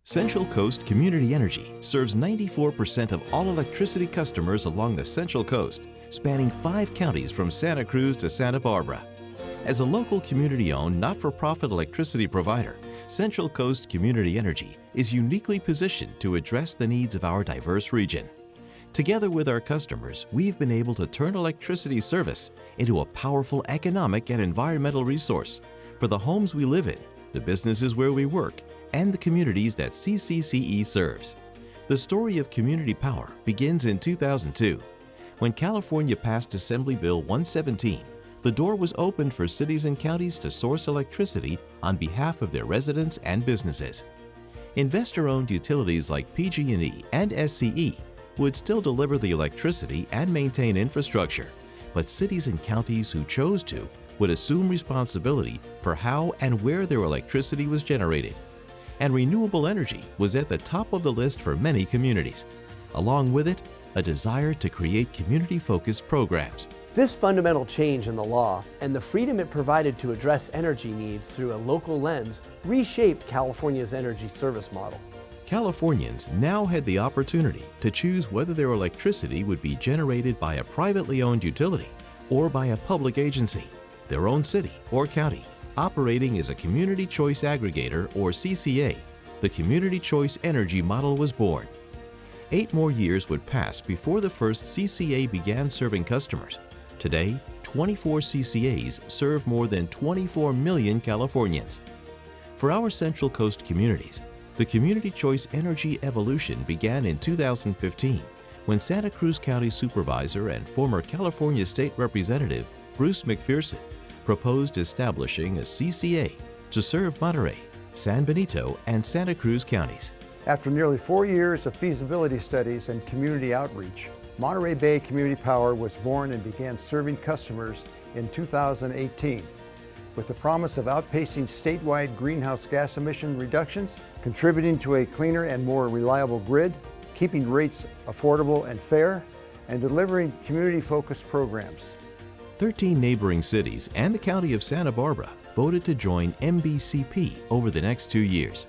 Central Coast Community Energy serves 94% of all electricity customers along the Central Coast, spanning 5 counties from Santa Cruz to Santa Barbara. As a local community-owned, not-for-profit electricity provider, Central Coast Community Energy is uniquely positioned to address the needs of our diverse region. Together with our customers, we've been able to turn electricity service into a powerful economic and environmental resource for the homes we live in, the businesses where we work, and the communities that CCCE serves. The story of community power begins in 2002. When California passed Assembly Bill 117, the door was opened for cities and counties to source electricity on behalf of their residents and businesses. Investor-owned utilities like PG&E and SCE would still deliver the electricity and maintain infrastructure, but cities and counties who chose to would assume responsibility for how and where their electricity was generated. And renewable energy was at the top of the list for many communities. Along with it, a desire to create community-focused programs. This fundamental change in the law and the freedom it provided to address energy needs through a local lens reshaped California's energy service model. Californians now had the opportunity to choose whether their electricity would be generated by a privately owned utility or by a public agency, their own city or county. Operating as a Community Choice Aggregator, or CCA, the Community Choice Energy model was born. 8 more years would pass before the first CCA began serving customers. Today, 24 CCAs serve more than 24 million Californians. For our Central Coast communities, the Community Choice Energy evolution began in 2015 when Santa Cruz County Supervisor and former California State Representative Bruce McPherson proposed establishing a CCA to serve Monterey, San Benito, and Santa Cruz counties. After nearly 4 years of feasibility studies and community outreach, Monterey Bay Community Power was born and began serving customers in 2018 with the promise of outpacing statewide greenhouse gas emission reductions, contributing to a cleaner and more reliable grid, keeping rates affordable and fair, and delivering community-focused programs. 13 neighboring cities and the county of Santa Barbara voted to join MBCP over the next 2 years,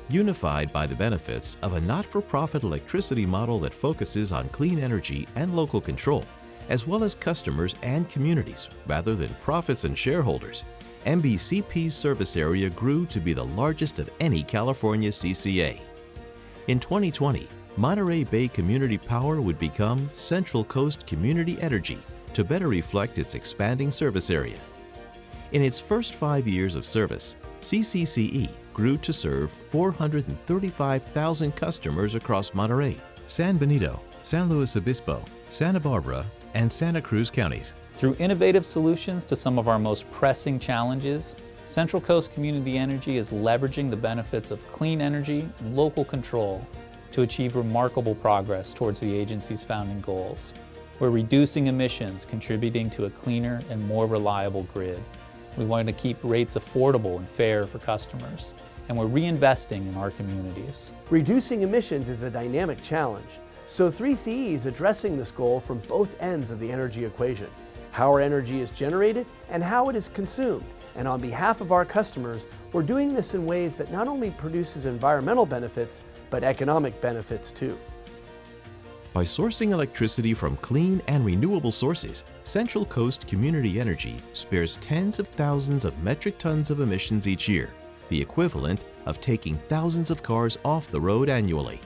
unified by the benefits of a not-for-profit electricity model that focuses on clean energy and local control, as well as customers and communities rather than profits and shareholders. MBCP's service area grew to be the largest of any California CCA. In 2020, Monterey Bay Community Power would become Central Coast Community Energy to better reflect its expanding service area. In its first 5 years of service, CCCE grew to serve 435,000 customers across Monterey, San Benito, San Luis Obispo, Santa Barbara, and Santa Cruz counties. Through innovative solutions to some of our most pressing challenges, Central Coast Community Energy is leveraging the benefits of clean energy and local control to achieve remarkable progress towards the agency's founding goals. We're reducing emissions, contributing to a cleaner and more reliable grid. We want to keep rates affordable and fair for customers, and we're reinvesting in our communities. Reducing emissions is a dynamic challenge, so 3CE is addressing this goal from both ends of the energy equation: how our energy is generated and how it is consumed. And on behalf of our customers, we're doing this in ways that not only produces environmental benefits, but economic benefits too. By sourcing electricity from clean and renewable sources, Central Coast Community Energy spares tens of thousands of metric tons of emissions each year, the equivalent of taking thousands of cars off the road annually.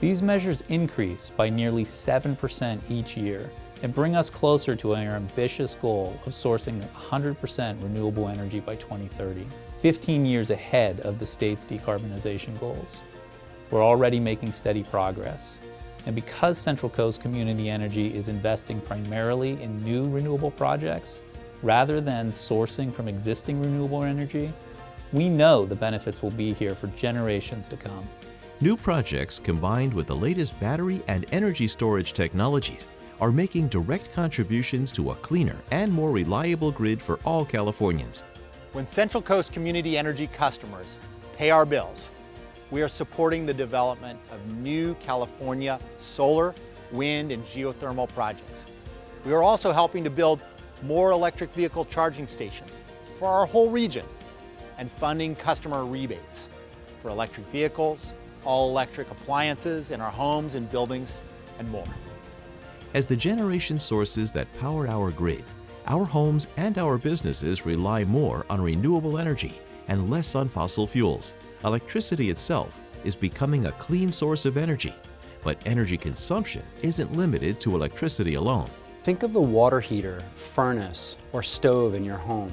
These measures increase by nearly 7% each year and bring us closer to our ambitious goal of sourcing 100% renewable energy by 2030, 15 years ahead of the state's decarbonization goals. We're already making steady progress. And because Central Coast Community Energy is investing primarily in new renewable projects, rather than sourcing from existing renewable energy, we know the benefits will be here for generations to come. New projects combined with the latest battery and energy storage technologies are making direct contributions to a cleaner and more reliable grid for all Californians. When Central Coast Community Energy customers pay our bills, we are supporting the development of new California solar, wind, and geothermal projects. We are also helping to build more electric vehicle charging stations for our whole region and funding customer rebates. for electric vehicles, all-electric appliances in our homes and buildings, and more. As the generation sources that power our grid, our homes and our businesses rely more on renewable energy and less on fossil fuels. Electricity itself is becoming a clean source of energy, but energy consumption isn't limited to electricity alone. Think of the water heater, furnace, or stove in your home.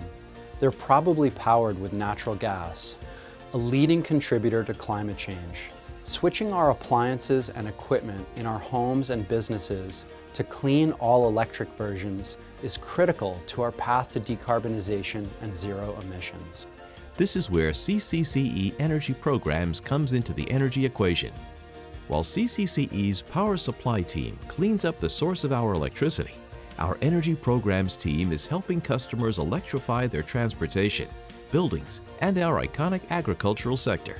They're probably powered with natural gas, a leading contributor to climate change. Switching our appliances and equipment in our homes and businesses to clean all-electric versions is critical to our path to decarbonization and zero emissions. This is where CCCE Energy Programs comes into the energy equation. While CCCE's power supply team cleans up the source of our electricity, our Energy Programs team is helping customers electrify their transportation, buildings, and our iconic agricultural sector.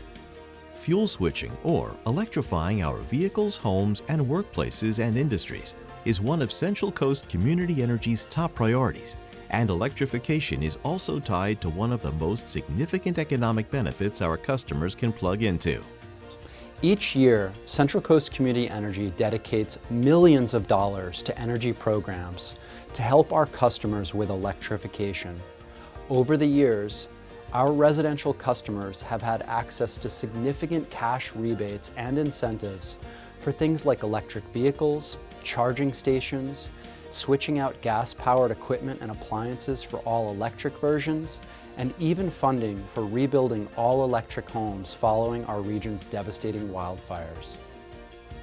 Fuel switching, or electrifying our vehicles, homes, and workplaces and industries, is one of Central Coast Community Energy's top priorities, and electrification is also tied to one of the most significant economic benefits our customers can plug into. Each year, Central Coast Community Energy dedicates millions of dollars to energy programs to help our customers with electrification. Over the years, our residential customers have had access to significant cash rebates and incentives for things like electric vehicles, charging stations, switching out gas-powered equipment and appliances for all-electric versions, and even funding for rebuilding all-electric homes following our region's devastating wildfires.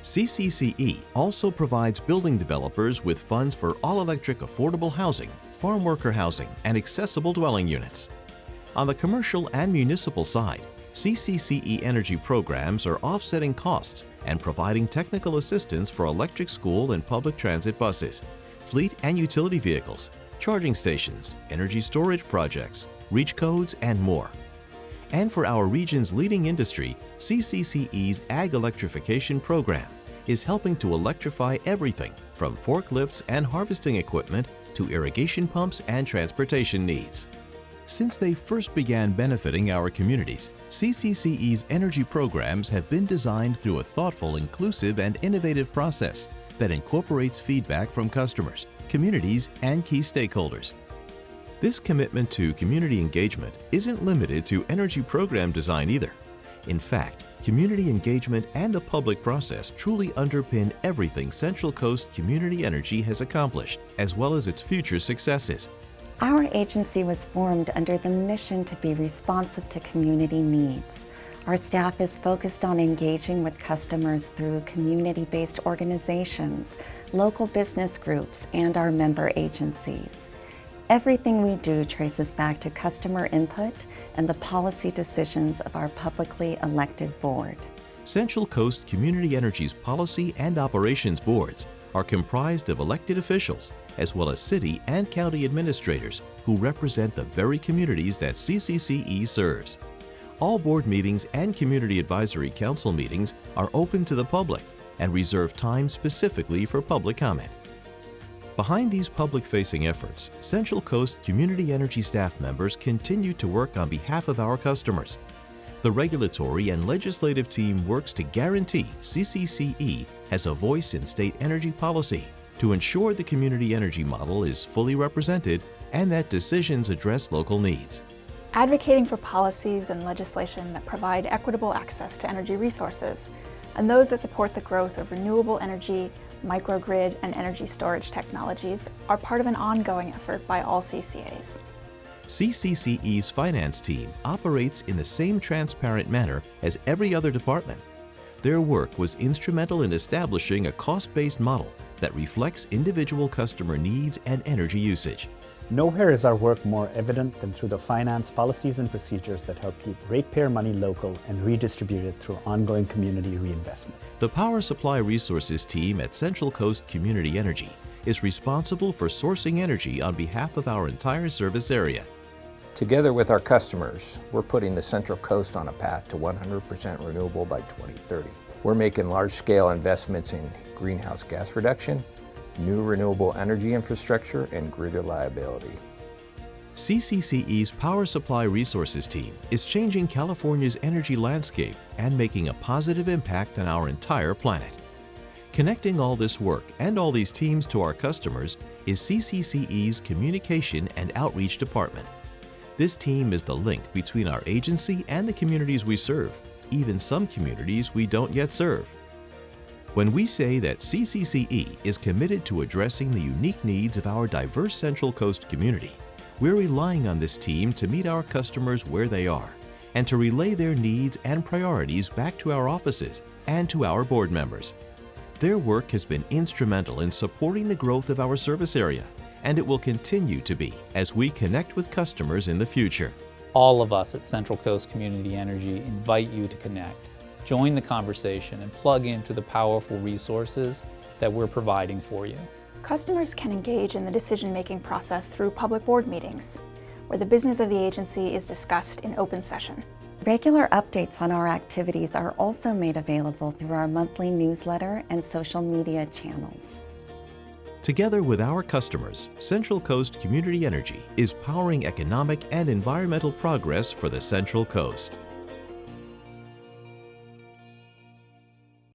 CCCE also provides building developers with funds for all-electric affordable housing, farm worker housing, and accessible dwelling units. On the commercial and municipal side, CCCE Energy Programs are offsetting costs and providing technical assistance for electric school and public transit buses, fleet and utility vehicles, charging stations, energy storage projects, reach codes, and more. And for our region's leading industry, CCCE's Ag Electrification Program is helping to electrify everything from forklifts and harvesting equipment to irrigation pumps and transportation needs. Since they first began benefiting our communities, CCCE's energy programs have been designed through a thoughtful, inclusive, and innovative process that incorporates feedback from customers, communities, and key stakeholders. This commitment to community engagement isn't limited to energy program design either. In fact, community engagement and the public process truly underpin everything Central Coast Community Energy has accomplished, as well as its future successes. Our agency was formed under the mission to be responsive to community needs. Our staff is focused on engaging with customers through community-based organizations, local business groups, and our member agencies. Everything we do traces back to customer input and the policy decisions of our publicly elected board. Central Coast Community Energy's policy and operations boards are comprised of elected officials, as well as city and county administrators who represent the very communities that CCCE serves. All board meetings and Community Advisory Council meetings are open to the public and reserve time specifically for public comment. Behind these public-facing efforts, Central Coast Community Energy staff members continue to work on behalf of our customers. The regulatory and legislative team works to guarantee CCCE has a voice in state energy policy to ensure the community energy model is fully represented and that decisions address local needs. Advocating for policies and legislation that provide equitable access to energy resources and those that support the growth of renewable energy, microgrid, and energy storage technologies are part of an ongoing effort by all CCAs. CCCE's finance team operates in the same transparent manner as every other department. Their work was instrumental in establishing a cost-based model that reflects individual customer needs and energy usage. Nowhere is our work more evident than through the finance policies and procedures that help keep ratepayer money local and redistribute it through ongoing community reinvestment. The Power Supply Resources team at Central Coast Community Energy is responsible for sourcing energy on behalf of our entire service area. Together with our customers, we're putting the Central Coast on a path to 100% renewable by 2030. We're making large-scale investments in greenhouse gas reduction, new renewable energy infrastructure, and grid reliability. CCCE's Power Supply Resources team is changing California's energy landscape and making a positive impact on our entire planet. Connecting all this work and all these teams to our customers is CCCE's Communication and Outreach Department. This team is the link between our agency and the communities we serve, even some communities we don't yet serve. When we say that CCCE is committed to addressing the unique needs of our diverse Central Coast community, we're relying on this team to meet our customers where they are and to relay their needs and priorities back to our offices and to our board members. Their work has been instrumental in supporting the growth of our service area, and it will continue to be as we connect with customers in the future. All of us at Central Coast Community Energy invite you to connect, join the conversation, and plug into the powerful resources that we're providing for you. Customers can engage in the decision-making process through public board meetings, where the business of the agency is discussed in open session. Regular updates on our activities are also made available through our monthly newsletter and social media channels. Together with our customers, Central Coast Community Energy is powering economic and environmental progress for the Central Coast.